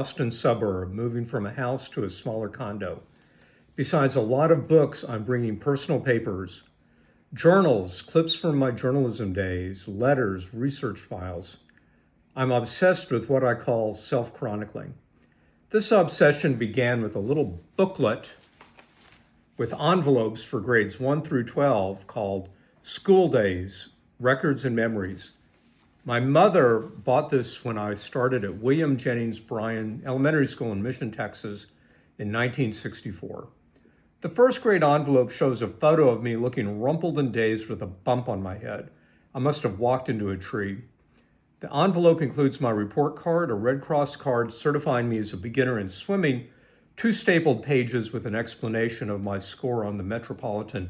Boston suburb, moving from a house to a smaller condo. Besides a lot of books, I'm bringing personal papers, journals, clips from my journalism days, letters, research files. I'm obsessed with what I call self-chronicling. This obsession began with a little booklet with envelopes for grades 1 through 12 called School Days, Records and Memories. My mother bought this when I started at William Jennings Bryan Elementary School in Mission, Texas in 1964. The first grade envelope shows a photo of me looking rumpled and dazed with a bump on my head. I must have walked into a tree. The envelope includes my report card, a Red Cross card certifying me as a beginner in swimming, 2 stapled pages with an explanation of my score on the Metropolitan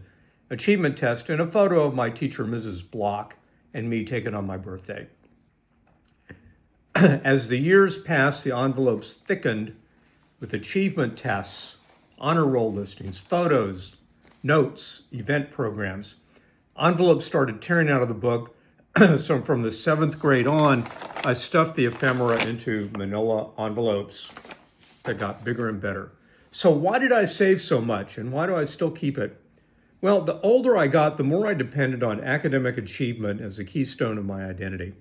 Achievement Test, and a photo of my teacher, Mrs. Block, and me taken on my birthday. As the years passed, the envelopes thickened with achievement tests, honor roll listings, photos, notes, event programs. Envelopes started tearing out of the book, so from the 7th grade on, I stuffed the ephemera into manila envelopes that got bigger and better. So why did I save so much, and why do I still keep it? Well, the older I got, the more I depended on academic achievement as a keystone of my identity.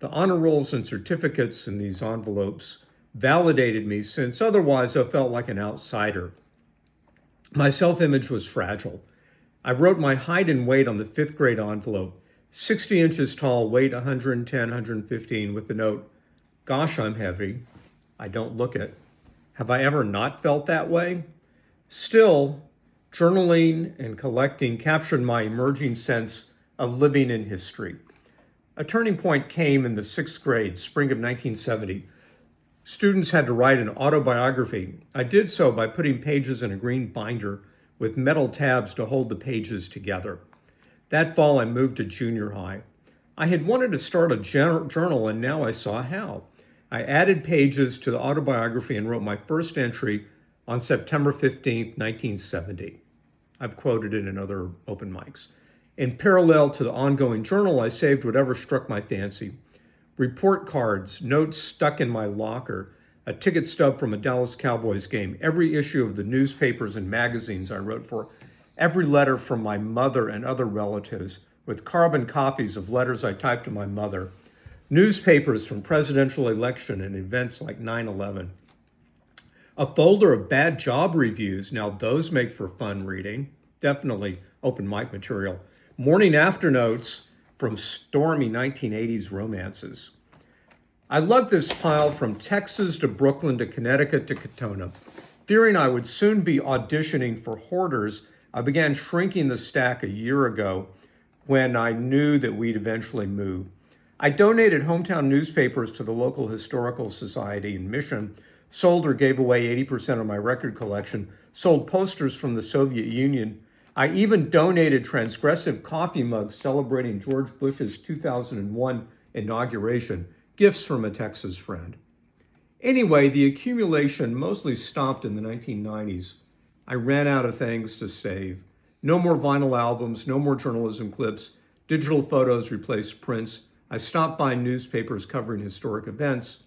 The honor rolls and certificates in these envelopes validated me, since otherwise I felt like an outsider. My self-image was fragile. I wrote my height and weight on the 5th grade envelope, 60 inches tall, weight 110, 115, with the note, "Gosh, I'm heavy. I don't look it." Have I ever not felt that way? Still, journaling and collecting captured my emerging sense of living in history. A turning point came in the 6th grade, spring of 1970. Students had to write an autobiography. I did so by putting pages in a green binder with metal tabs to hold the pages together. That fall, I moved to junior high. I had wanted to start a journal, and now I saw how. I added pages to the autobiography and wrote my first entry on September 15th, 1970. I've quoted it in other open mics. In parallel to the ongoing journal, I saved whatever struck my fancy. Report cards, notes stuck in my locker, a ticket stub from a Dallas Cowboys game, every issue of the newspapers and magazines I wrote for, every letter from my mother and other relatives, with carbon copies of letters I typed to my mother, newspapers from presidential election and events like 9/11. A folder of bad job reviews, now those make for fun reading, definitely open mic material. Morning after notes from stormy 1980s romances. I lugged this pile from Texas to Brooklyn to Connecticut to Katona. Fearing I would soon be auditioning for Hoarders, I began shrinking the stack a year ago when I knew that we'd eventually move. I donated hometown newspapers to the local historical society in Mission, sold or gave away 80% of my record collection, sold posters from the Soviet Union. I even donated transgressive coffee mugs celebrating George Bush's 2001 inauguration, gifts from a Texas friend. Anyway, the accumulation mostly stopped in the 1990s. I ran out of things to save. No more vinyl albums, no more journalism clips, digital photos replaced prints. I stopped buying newspapers covering historic events.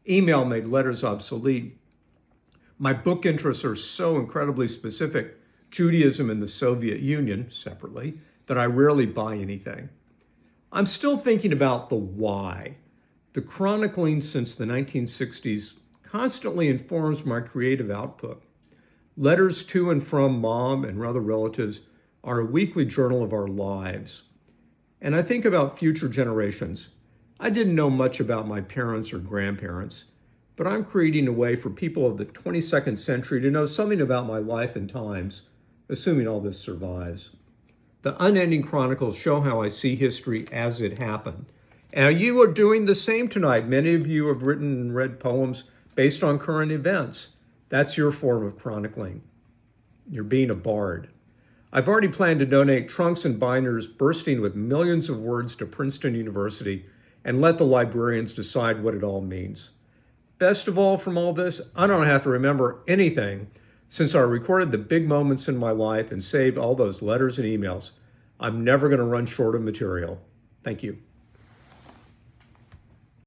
Email made letters obsolete. My book interests are so incredibly specific, Judaism and the Soviet Union, separately, that I rarely buy anything. I'm still thinking about the why. The chronicling since the 1960s constantly informs my creative output. Letters to and from mom and other relatives are a weekly journal of our lives. And I think about future generations. I didn't know much about my parents or grandparents, but I'm creating a way for people of the 22nd century to know something about my life and times, assuming all this survives. The unending chronicles show how I see history as it happened. And you are doing the same tonight. Many of you have written and read poems based on current events. That's your form of chronicling. You're being a bard. I've already planned to donate trunks and binders bursting with millions of words to Princeton University and let the librarians decide what it all means. Best of all from all this, I don't have to remember anything since I recorded the big moments in my life and saved all those letters and emails. I'm never going to run short of material. Thank you.